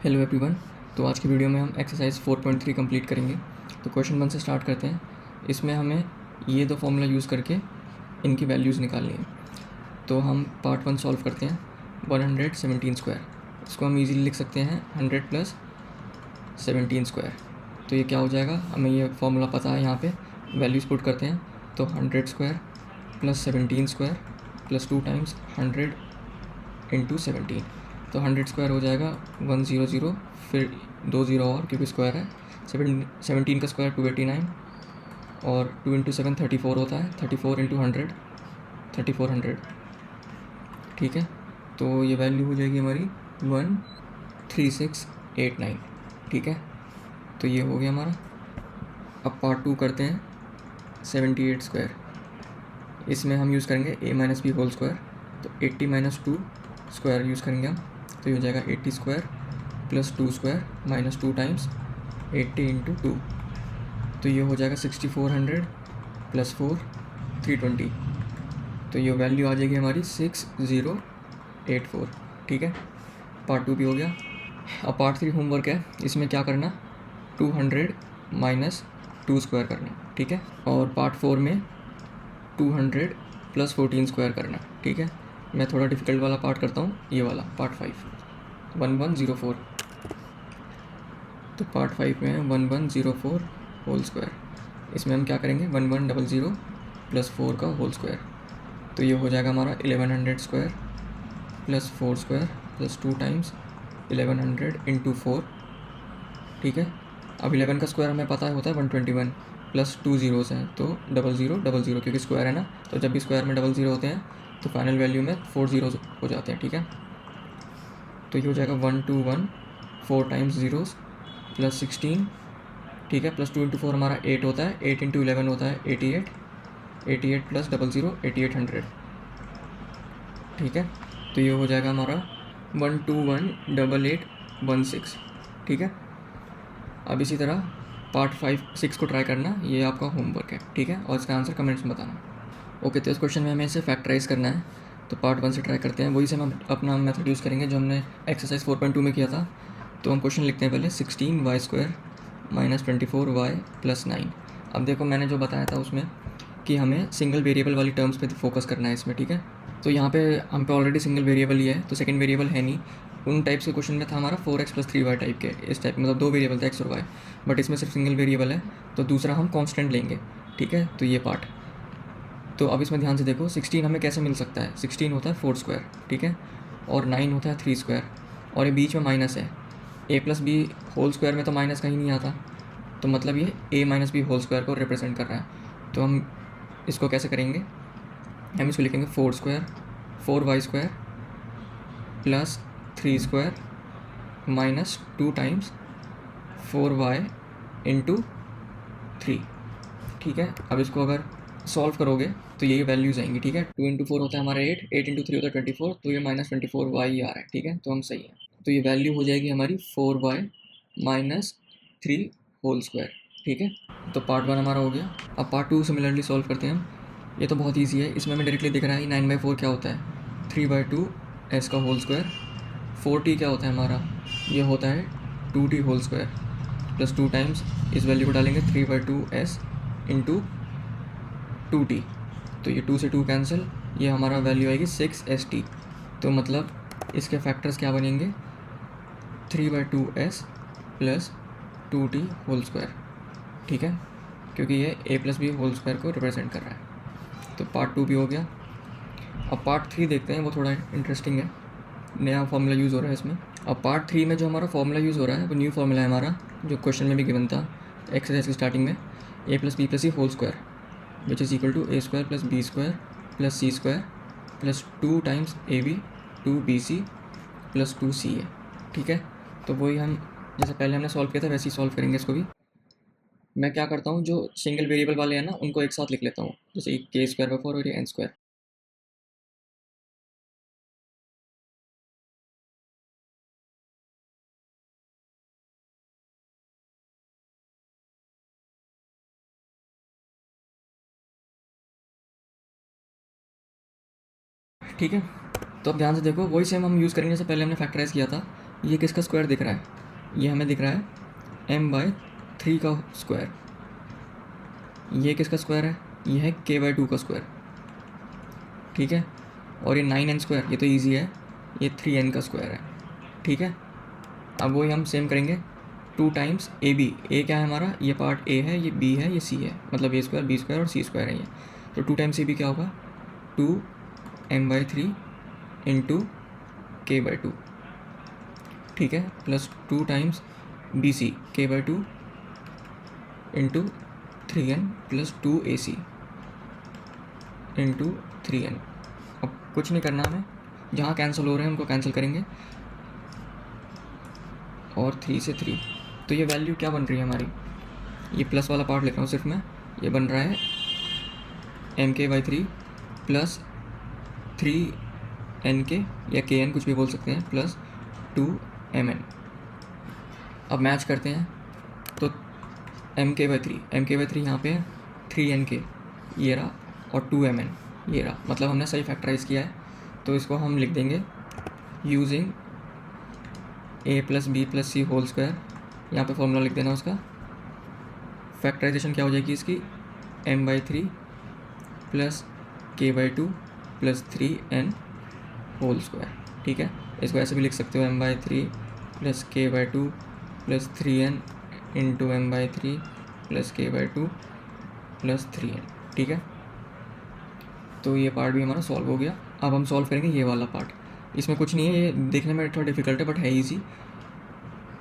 Hello everyone. तो आज की वीडियो में हम एक्सरसाइज 4.3 कंप्लीट करेंगे। तो क्वेश्चन 1 से स्टार्ट करते हैं। इसमें हमें ये दो फॉर्मूला यूज़ करके इनकी वैल्यूज़ निकालनी है। तो हम पार्ट 1 सॉल्व करते हैं। 117 स्क्वायर, इसको हम इजीली लिख सकते हैं 100 प्लस 17 स्क्वायर। तो ये क्या हो जाएगा, हमें ये फॉर्मूला पता है, यहाँ पे वैल्यूज़ पुट करते हैं। तो 100 square plus 17 square plus 2 times 100 into 17। तो 100 स्क्वायर हो जाएगा 100, फिर 2 ज़ीरो और क्योंकि स्क्वायर है। 17 का स्क्वायर 289 और 2 इंटू 7 34 होता है। 34 इंटू 100 3400। ठीक है, तो ये वैल्यू हो जाएगी हमारी 13689। ठीक है, तो ये हो गया हमारा। अब पार्ट 2 करते हैं। 78 स्क्वायर, इसमें हम यूज़ करेंगे a minus B whole square. तो 80 माइनस 2 स्क्वायर यूज़ करेंगे हम। तो ये हो जाएगा 80 square plus 2 square minus 2 times 80 into 2। तो ये हो जाएगा 6400 प्लस 4 320। तो ये वैल्यू आ जाएगी हमारी 6084। ठीक है, पार्ट 2 भी हो गया। अब पार्ट 3 होमवर्क है। इसमें क्या करना, 200 माइनस 2 स्क्वायर करना। ठीक है, और पार्ट 4 में 200 प्लस 14 स्क्वायर करना। ठीक है, मैं थोड़ा डिफिकल्ट वाला पार्ट करता हूँ, ये वाला पार्ट 5 1104। तो पार्ट 5 में है 1104 होल स्क्वायर। इसमें हम क्या करेंगे, 1100 प्लस 4 का होल स्क्वायर। तो ये हो जाएगा हमारा 1100 square plus 4 square plus 2 times 1100 into 4। ठीक है, अब 11 का स्क्वायर हमें पता है होता है 121 प्लस 2 ज़ीरोज़ हैं, तो 0000 क्योंकि स्क्वायर है ना। तो जब भी स्क्वायर में 00 होते हैं तो फाइनल वैल्यू में 4 ज़ीरोज़ हो जाते हैं। ठीक है, तो ये हो जाएगा 121 4 टाइम्स ज़ीरोज़ प्लस 16। ठीक है, प्लस 2 इंटू 4 हमारा 8 होता है। 8 इंटू 11 होता है 88। 88 प्लस 00 8800। ठीक है, तो ये हो जाएगा हमारा 1218816। ठीक है, अब इसी तरह पार्ट 5 6 को ट्राई करना, ये आपका होमवर्क है। ठीक है, और इसका आंसर कमेंट्स में बताना। ओके, तो इस क्वेश्चन में हमें इसे फैक्टराइज करना है। तो पार्ट 1 से ट्राई करते हैं। वही से हम अपना मेथड यूज़ करेंगे जो हमने एक्सरसाइज 4.2 में किया था। तो हम क्वेश्चन लिखते हैं पहले, 16y square minus 24y plus 9। अब देखो, मैंने जो बताया था उसमें कि हमें सिंगल वेरिएबल वाली टर्म्स पे फोकस करना है इसमें। ठीक है, तो यहाँ पे हम पे ऑलरेडी सिंगल वेरिएबल ही है, तो सेकंड वेरिएबल है नहीं। उन टाइप्स के क्वेश्चन में था हमारा 4x प्लस 3y टाइप के, इस टाइप मतलब 2 वेरिएबल थे x और y। बट इसमें सिर्फ सिंगल वेरिएबल है, तो दूसरा हम कांस्टेंट लेंगे। ठीक है, तो ये पार्ट। तो अब इसमें ध्यान से देखो, 16 हमें कैसे मिल सकता है। 16 होता है 4 स्क्वायर, ठीक है, और 9 होता है 3 स्क्वायर, और ये बीच में माइनस है। a plus B whole square में तो माइनस कहीं नहीं आता, तो मतलब ये a minus B whole square को रिप्रेजेंट कर रहा है। तो हम इसको कैसे करेंगे, हम इसको लिखेंगे 4 square 4y square plus 3 square minus 2 times 4y into 3। ठीक है, अब इसको अगर सॉल्व करोगे तो यही वैल्यूज़ आएंगी। ठीक है, 2 इंटू 4 होता है हमारा 8, 8 इंटू 3 होता है 24, तो ये माइनस 24y ही आ रहा है। ठीक है, तो हम सही है। तो ये वैल्यू हो जाएगी हमारी 4y माइनस 3 होल स्क्वायर। ठीक है, तो पार्ट 1 हमारा हो गया। अब पार्ट 2 सिमिलरली सॉल्व करते हैं हम। ये तो बहुत ईजी है, इसमें हमें डायरेक्टली दिख रहा है 9/4 क्या होता है, 3/2 s का होल स्क्वायर। 4t क्या होता है हमारा, ये होता है 2t whole square plus 2 times इस वैल्यू को डालेंगे 3/2 s इंटू 2t। तो ये 2 से 2 कैंसिल, ये हमारा वैल्यू आएगी 6st। तो मतलब इसके फैक्टर्स क्या बनेंगे, 3/2 s plus 2t whole square. ठीक है, क्योंकि ये a plus B whole square को रिप्रेजेंट कर रहा है। तो पार्ट 2 भी हो गया। अब पार्ट 3 देखते हैं, वो थोड़ा इंटरेस्टिंग है, नया फॉर्मूला यूज़ हो रहा है इसमें। अब पार्ट 3 में जो हमारा फॉर्मूला यूज़ हो रहा है वो न्यू फॉर्मूला है हमारा, जो क्वेश्चन में भी गिवन था एक्सरसाइज की स्टार्टिंग में, a plus B plus C whole square which is equal to a square plus B square plus C square plus 2 times ab 2bc plus 2ca है। ठीक है, तो वही हम जैसे पहले हमने सॉल्व किया था वैसे ही सॉल्व करेंगे इसको भी। मैं क्या करता हूँ, जो सिंगल वेरिएबल वाले हैं ना उनको एक साथ लिख लेता हूँ, जैसे के स्क्वायर बाई 4 और ये एन स्क्वायर। ठीक है, तो अब ध्यान से देखो, वही सेम हम यूज़ करेंगे जैसे पहले हमने फैक्टराइज किया था। ये किसका स्क्वायर दिख रहा है? ये हमें दिख रहा है m/3 का स्क्वायर। ये किसका स्क्वायर है? ये है k/2 का स्क्वायर, ठीक है। और ये 9n स्क्वायर, ये तो ईजी है, ये 3n का स्क्वायर है, ठीक है। अब वही हम सेम करेंगे 2 टाइम्स ए बी। ए क्या है हमारा? ये पार्ट ए है, ये बी है, ये सी है, मतलब ए स्क्वायर बी स्क्वायर और सी स्क्वायर है ये। तो 2 टाइम्स ए बी क्या होगा? 2m/3 इंटू k/2, ठीक है, plus 2 times B C k/2 into 3n plus 2ac into 3n। अब कुछ नहीं करना हमें, जहाँ कैंसिल हो रहे हैं उनको कैंसिल करेंगे, और 3 से 3। तो ये वैल्यू क्या बन रही है हमारी? ये प्लस वाला पार्ट लिख रहा हूँ सिर्फ मैं, ये बन रहा है mk/3 प्लस 3nk या kn कुछ भी बोल सकते हैं, प्लस 2mn। अब मैच करते हैं, तो mk/3 यहाँ पे है, 3nk ये रहा, और 2mn ये रहा, मतलब हमने सही फैक्टराइज किया है। तो इसको हम लिख देंगे using a plus B plus C whole square. यहाँ पे फॉर्मूला लिख देना उसका। फैक्टराइजेशन क्या हो जाएगी इसकी? m/3 plus k/2 plus 3n whole square, ठीक है। इसको ऐसे भी लिख सकते हो m/3 plus k/2 plus 3n into m/3 plus k/2 plus 3n, ठीक है। तो ये पार्ट भी हमारा सॉल्व हो गया। अब हम सॉल्व करेंगे ये वाला पार्ट। इसमें कुछ नहीं है, ये देखने में थोड़ा डिफिकल्ट है बट है ईजी।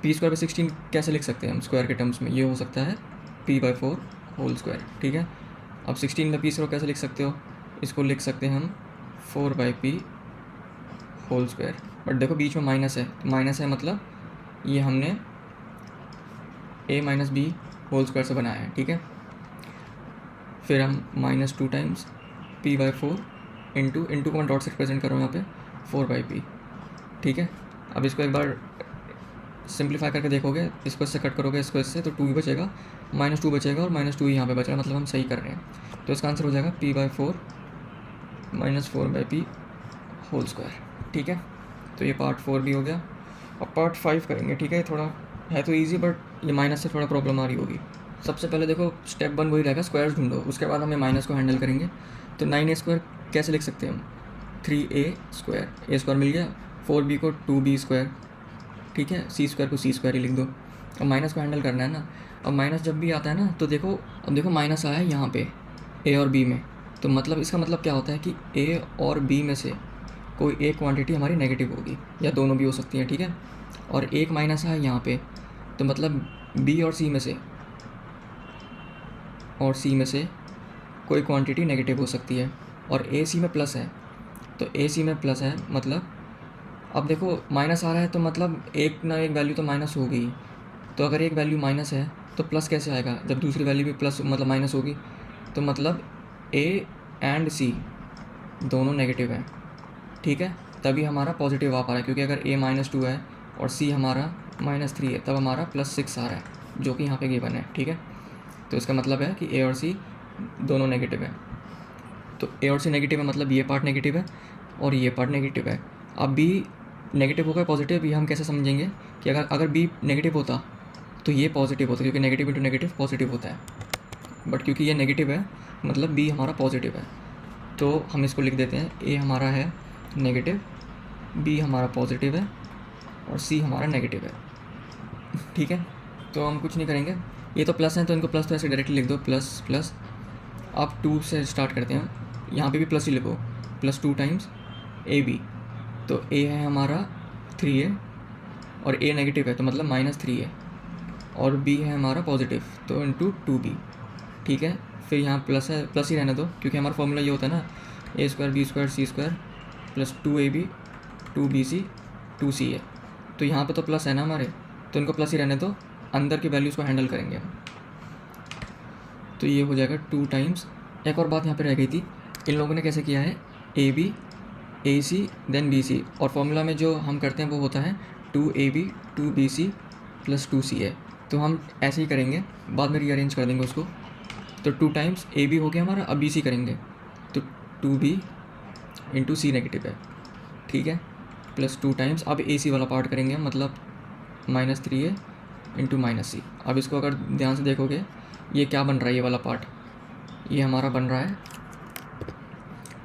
p²/16 कैसे लिख सकते हैं हम स्क्वायर के टर्म्स में? ये हो सकता है p/4 होल स्क्वायर, ठीक है। अब 16 में p² कैसे लिख सकते हो? इसको लिख सकते हैं हम 4/p होल स्क्वायर। बट देखो बीच में माइनस है, तो माइनस है मतलब ये हमने a minus B whole square से बनाया है, ठीक है। फिर हम -2 टाइम्स p/4 इंटू को मैं डॉट से रिप्रेजेंट कर रहा हूँ यहाँ पे 4/p, ठीक है। अब इसको एक बार सिंप्लीफाई करके देखोगे, इसको इससे कट करोगे, इसको इससे, तो 2 ही बचेगा, -2 बचेगा और -2 ही यहाँ पे बच रहा है, मतलब हम सही कर रहे हैं। तो इसका आंसर हो जाएगा p/4 -4/p होल स्क्वायर, ठीक है। तो ये पार्ट 4 भी हो गया। अब पार्ट 5 करेंगे, ठीक है। थोड़ा है तो ईजी बट ये माइनस से थोड़ा प्रॉब्लम आ रही होगी। सबसे पहले देखो स्टेप 1 वही रहेगा, स्क्वायर्स ढूंढो, उसके बाद हमें माइनस को हैंडल करेंगे। तो 9a² कैसे लिख सकते हैं हम? 3a² मिल गया, 4b को 2b², ठीक है, c² को c² ही लिख दो। अब माइनस को हैंडल करना है ना। अब माइनस जब भी आता है ना, तो देखो माइनस आया है यहाँ पे a और b में, तो मतलब इसका मतलब क्या होता है कि a और b में से कोई एक क्वांटिटी हमारी नेगेटिव होगी, या दोनों भी हो सकती हैं, ठीक है। और एक माइनस है यहाँ पे, तो मतलब b और c में से कोई क्वांटिटी नेगेटिव हो सकती है। और ac में प्लस है, तो ac में प्लस है मतलब, अब देखो माइनस आ रहा है तो मतलब एक ना एक वैल्यू तो माइनस होगी। तो अगर एक वैल्यू माइनस है तो प्लस कैसे आएगा? जब दूसरी वैल्यू भी प्लस मतलब माइनस होगी, तो मतलब a एंड c दोनों नेगेटिव हैं, ठीक है, तभी हमारा पॉजिटिव आ पा रहा है। क्योंकि अगर a -2 है और c हमारा -3 है, तब हमारा +6 आ रहा है, जो कि यहाँ पे गिवन है, ठीक है। तो इसका मतलब है कि a और c दोनों नेगेटिव है। तो a और c नेगेटिव है, मतलब ये पार्ट नेगेटिव है और ये पार्ट नेगेटिव है। अब b नेगेटिव होगा पॉजिटिव, ये हम कैसे समझेंगे कि अगर b नेगेटिव होता तो ये पॉजिटिव होता, क्योंकि नेगेटिव इंटू नेगेटिव पॉजिटिव होता है। बट क्योंकि ये नेगेटिव है, मतलब b हमारा पॉजिटिव है, तो हम इसको लिख देते हैं a हमारा है नेगेटिव, b हमारा पॉजिटिव है और c हमारा नेगेटिव है, ठीक है। तो हम कुछ नहीं करेंगे, ये तो प्लस है तो इनको प्लस तो ऐसे डायरेक्टली लिख दो, प्लस प्लस। आप 2 से स्टार्ट करते हैं, यहाँ पे भी प्लस ही लिखो, +2 टाइम्स ab। तो a है हमारा 3a और a नेगेटिव है, तो मतलब -3a, और b है हमारा पॉजिटिव, तो इंटू 2b, ठीक है। फिर यहाँ प्लस है, प्लस ही रहने दो, क्योंकि हमारा फॉर्मूला ये होता है ना, a² b² c² plus 2ab 2bc 2ca। तो यहाँ पे तो प्लस है ना हमारे, तो इनको प्लस ही रहने दो, अंदर की वैल्यूज़ को हैंडल करेंगे हम। तो ये हो जाएगा 2 टाइम्स। एक और बात यहाँ पे रह गई थी, इन लोगों ने कैसे किया है, ab ac देन bc, और फॉर्मूला में जो हम करते हैं वो होता है 2ab 2bc प्लस 2ca। तो हम ऐसे ही करेंगे, बाद में रीअरेंज कर देंगे उसको। तो 2 टाइम्स ab हो गया हमारा, अब bc करेंगे, तो 2b इंटू c नेगेटिव है, ठीक है, प्लस 2 टाइम्स, अब ए सी वाला पार्ट करेंगे मतलब -3a इंटू -c। अब इसको अगर ध्यान से देखोगे ये क्या बन रहा है, ये वाला पार्ट ये हमारा बन रहा है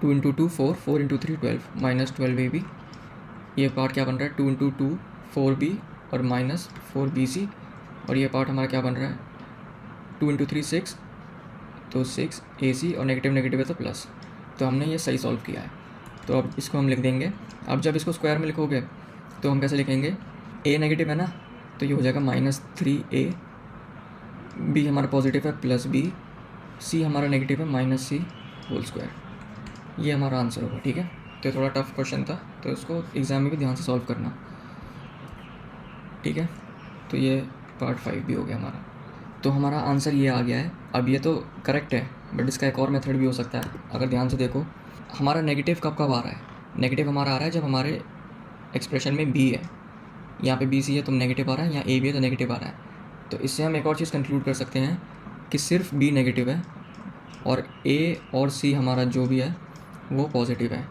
2 इंटू 2 4, 4 इंटू 3 12, -12ab। ये पार्ट क्या बन रहा है 2 इंटू 2 4b और -4bc। और ये पार्ट हमारा क्या बन रहा है 2 इंटू 3 6, तो 6ac और नेगेटिव नेगेटिव है तो प्लस। तो हमने ये सही सॉल्व किया है। तो अब इसको हम लिख देंगे। अब जब इसको स्क्वायर में लिखोगे तो हम कैसे लिखेंगे, a नेगेटिव है ना तो ये हो जाएगा -3a, b हमारा पॉजिटिव है +b, c हमारा नेगेटिव है -c होल स्क्वायर। ये हमारा आंसर होगा। ठीक है, तो थोड़ा टफ क्वेश्चन था तो इसको एग्ज़ाम में भी ध्यान से सॉल्व करना। ठीक है, तो ये पार्ट 5 भी हो गया हमारा। तो हमारा आंसर ये आ गया है। अब ये तो करेक्ट है बट इसका एक और मेथड भी हो सकता है। अगर ध्यान से देखो हमारा नेगेटिव कब कब आ रहा है, नेगेटिव हमारा आ रहा है जब हमारे एक्सप्रेशन में b है, यहाँ पे BC है तो नेगेटिव आ रहा है, यहाँ AB है तो नेगेटिव आ रहा है। तो इससे हम एक और चीज़ कंक्लूड कर सकते हैं कि सिर्फ B नेगेटिव है और A और C हमारा जो भी है वो पॉजिटिव है।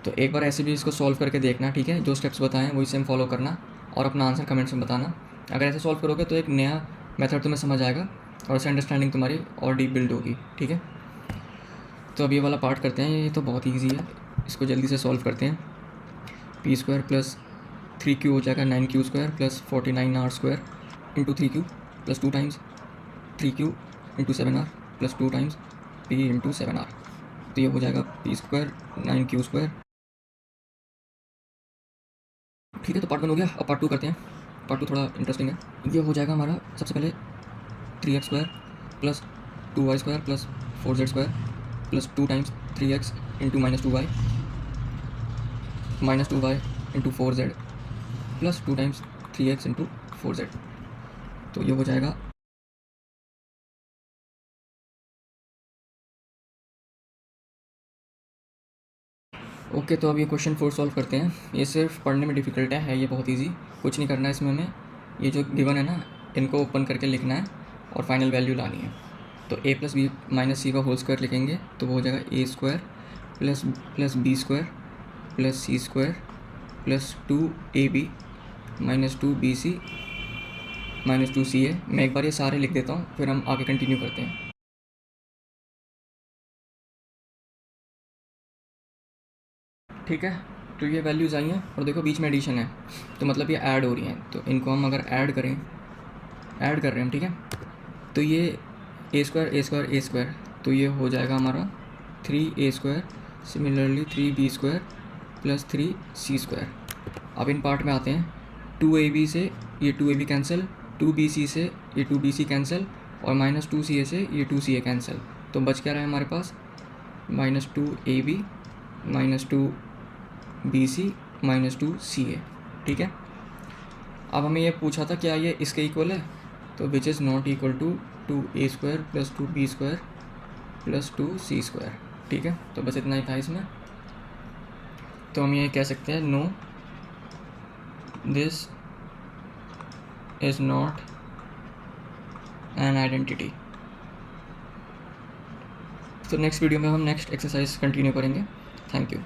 तो एक बार ऐसे भी इसको सॉल्व करके देखना। ठीक है, जो स्टेप्स बताएं वही सेम फॉलो करना और अपना आंसर कमेंट्स में बताना। अगर ऐसे सॉल्व करोगे तो एक नया मेथड तुम्हें समझ आएगा और उससे अंडरस्टैंडिंग तुम्हारी और डीप बिल्ड होगी। ठीक है, तो अब ये वाला पार्ट करते हैं। ये तो बहुत ईजी है, इसको जल्दी से सॉल्व करते हैं। p² प्लस 3q हो जाएगा 9q² plus 49r² into 3q plus 2 times 3q into 7r plus 2 times p into 7r। तो ये हो जाएगा p² 9q²। ठीक है, तो पार्ट 1 हो गया। अब पार्ट 2 करते हैं। पार्ट 2 थोड़ा इंटरेस्टिंग है। ये हो जाएगा हमारा सबसे पहले 3x² plus 2y² plus 4z² plus 2 times 3x into -2y -2y into 4z plus 2 times 3x into 4z। तो ये हो जाएगा ओके। तो अब ये क्वेश्चन 4 सॉल्व करते हैं। ये सिर्फ पढ़ने में डिफ़िकल्ट है ये बहुत इजी, कुछ नहीं करना है इसमें हमें। ये जो गिवन है ना इनको ओपन करके लिखना है और फाइनल वैल्यू लानी है। तो a प्लस बी माइनस सी का होल स्क्वायर लिखेंगे तो वो हो जाएगा a² plus b² plus c² plus 2ab minus 2bc minus 2ca। मैं एक बार ये सारे लिख देता हूँ फिर हम आगे कंटिन्यू करते हैं। ठीक है, तो ये वैल्यूज़ आई हैं और देखो बीच में एडिशन है तो मतलब ये ऐड हो रही हैं। तो इनको हम अगर ऐड कर रहे हैं हम। ठीक है, तो ये a² तो ये हो जाएगा हमारा 3a², similarly 3b² plus 3c²। अब इन पार्ट में आते हैं। 2ab से ये 2ab कैंसिल, 2bc से ये 2bc कैंसिल और -2ca से ये 2ca कैंसिल। तो बच क्या रहा है हमारे पास -2ab -2bc -2ca। ठीक है, अब हमें ये पूछा था क्या ये इसके इक्वल है, तो which is not equal to 2a² plus 2b² plus 2c²। ठीक है, तो बस इतना ही था इसमें। तो हम ये कह सकते हैं no this is not an identity. तो नेक्स्ट वीडियो में हम नेक्स्ट एक्सरसाइज कंटिन्यू करेंगे। Thank you.